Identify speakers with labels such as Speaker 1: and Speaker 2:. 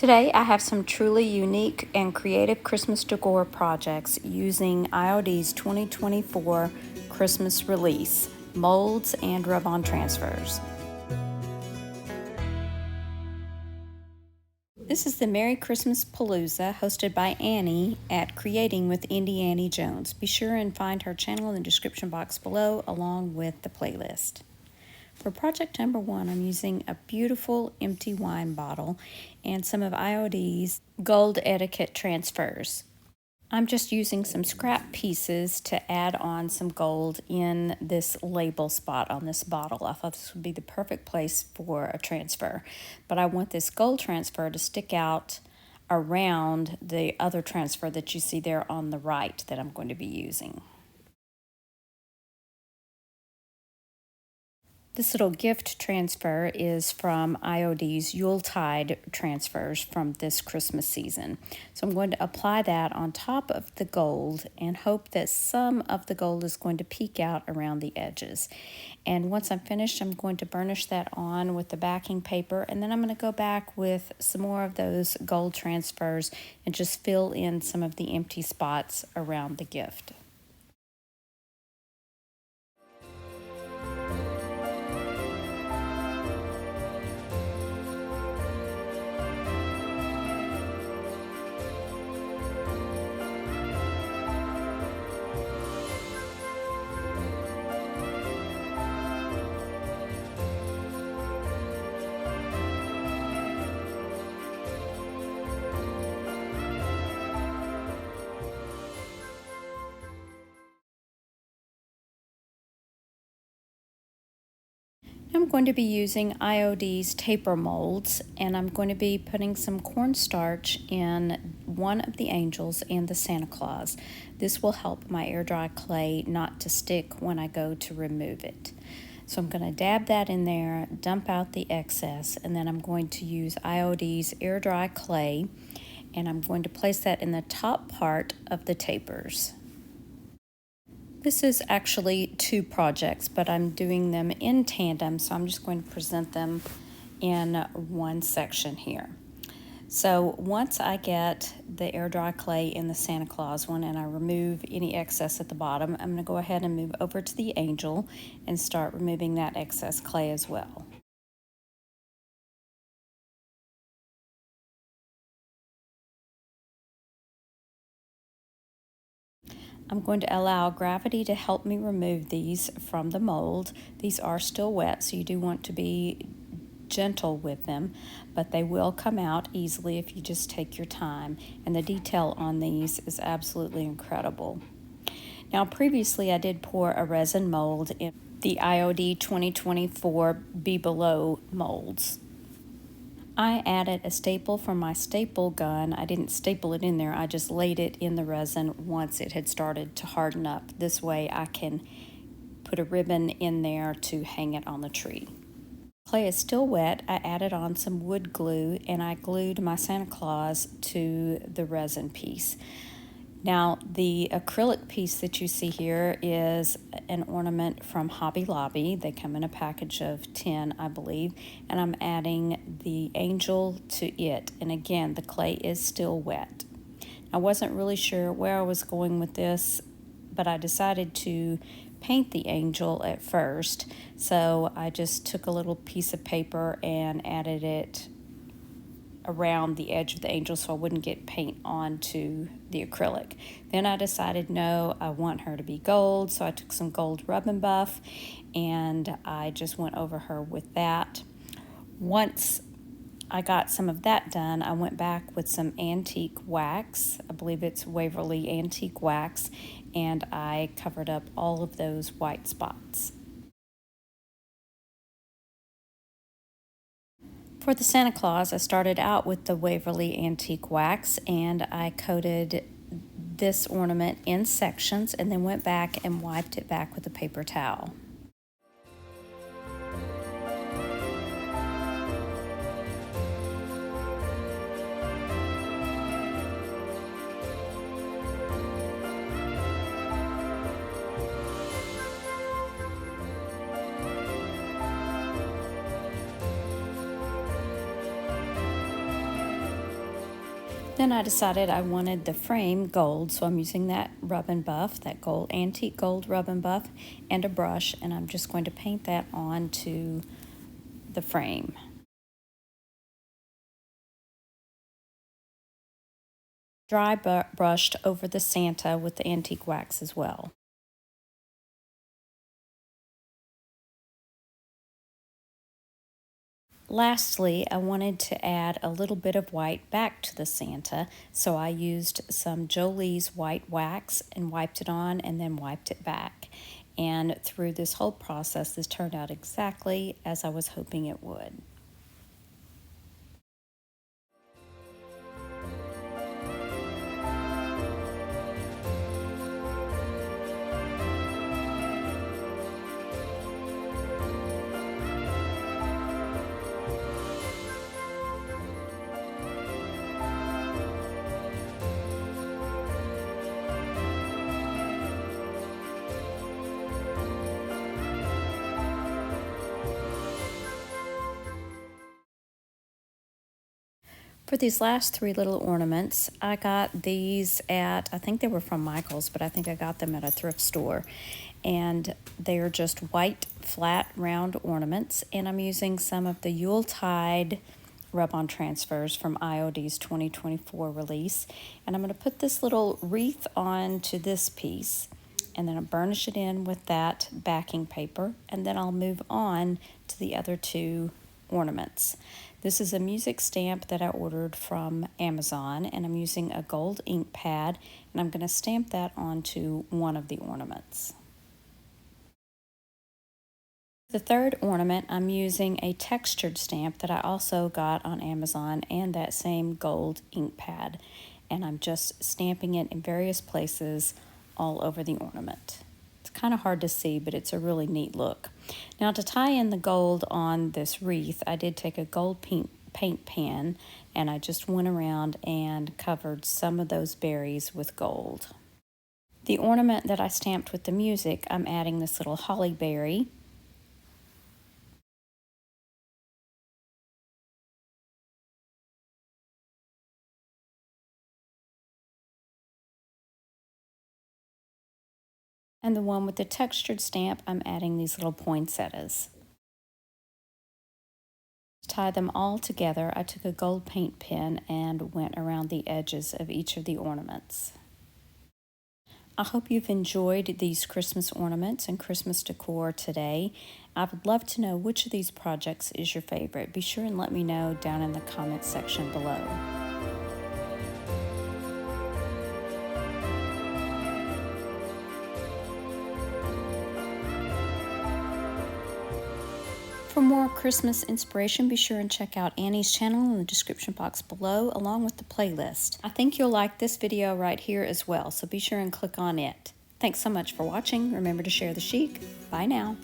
Speaker 1: Today I have some truly unique and creative Christmas decor projects using IOD's 2024 Christmas release, molds and rub-on transfers. This is the Merry Christmas Palooza hosted by Annie at Creating with Annie Jones. Be sure and find her channel in the description box below along with the playlist. For project number 1, I'm using a beautiful empty wine bottle and some of IOD's gold etiquette transfers. I'm just using some scrap pieces to add on some gold in this label spot on this bottle. I thought this would be the perfect place for a transfer, but I want this gold transfer to stick out around the other transfer that you see there on the right that I'm going to be using. This little gift transfer is from IOD's Yuletide transfers from this Christmas season. So I'm going to apply that on top of the gold and hope that some of the gold is going to peek out around the edges. And once I'm finished, I'm going to burnish that on with the backing paper, and then I'm going to go back with some more of those gold transfers and just fill in some of the empty spots around the gift. I'm going to be using IOD's taper molds, and I'm going to be putting some cornstarch in one of the angels and the Santa Claus. This will help my air dry clay not to stick when I go to remove it. So I'm going to dab that in there, dump out the excess, and then I'm going to use IOD's air dry clay, and I'm going to place that in the top part of the tapers. This is actually 2 projects, but I'm doing them in tandem, so I'm just going to present them in one section here. So once I get the air dry clay in the Santa Claus one and I remove any excess at the bottom, I'm going to go ahead and move over to the angel and start removing that excess clay as well. I'm going to allow gravity to help me remove these from the mold. These are still wet, so you do want to be gentle with them, but they will come out easily if you just take your time. And the detail on these is absolutely incredible. Now, previously I did pour a resin mold in the IOD 2024 Be Below molds. I added a staple from my staple gun. I didn't staple it in there, I just laid it in the resin once it had started to harden up. This way I can put a ribbon in there to hang it on the tree. Clay is still wet. I added on some wood glue and I glued my Santa Claus to the resin piece. Now, the acrylic piece that you see here is an ornament from Hobby Lobby. They come in a package of 10, I believe, and I'm adding the angel to it. And again, the clay is still wet. I wasn't really sure where I was going with this, but I decided to paint the angel at first. So I just took a little piece of paper and added it around the edge of the angel so I wouldn't get paint onto the acrylic. Then I decided, no, I want her to be gold, so I took some gold rub and buff and I just went over her with that. Once I got some of that done, I went back with some antique wax. I believe it's Waverly antique wax, and I covered up all of those white spots. For the Santa Claus, I started out with the Waverly antique wax and I coated this ornament in sections and then went back and wiped it back with a paper towel. Then I decided I wanted the frame gold, so I'm using that rub and buff, that gold, antique gold rub and buff, and a brush, and I'm just going to paint that onto the frame. Dry brushed over the Santa with the antique wax as well. Lastly, I wanted to add a little bit of white back to the Santa, so I used some Jolie's white wax and wiped it on and then wiped it back. And through this whole process, this turned out exactly as I was hoping it would. For these last three little ornaments, I got these at, I think they were from Michael's, but I think I got them at a thrift store. And they are just white, flat, round ornaments. And I'm using some of the Yuletide rub-on transfers from IOD's 2024 release. And I'm going to put this little wreath onto this piece. And then I'll burnish it in with that backing paper. And then I'll move on to the other two ornaments. This is a music stamp that I ordered from Amazon, and I'm using a gold ink pad, and I'm going to stamp that onto one of the ornaments. The third ornament, I'm using a textured stamp that I also got on Amazon and that same gold ink pad, and I'm just stamping it in various places all over the ornament. It's kind of hard to see, but it's a really neat look. Now, to tie in the gold on this wreath, I did take a gold paint pen and I just went around and covered some of those berries with gold. The ornament that I stamped with the music, I'm adding this little holly berry. And the one with the textured stamp, I'm adding these little poinsettias. To tie them all together, I took a gold paint pen and went around the edges of each of the ornaments. I hope you've enjoyed these Christmas ornaments and Christmas decor today. I would love to know which of these projects is your favorite. Be sure and let me know down in the comments section below. For more Christmas inspiration, be sure and check out Annie's channel in the description box below, along with the playlist. I think you'll like this video right here as well, so be sure and click on it. Thanks so much for watching. Remember to share the chic. Bye now.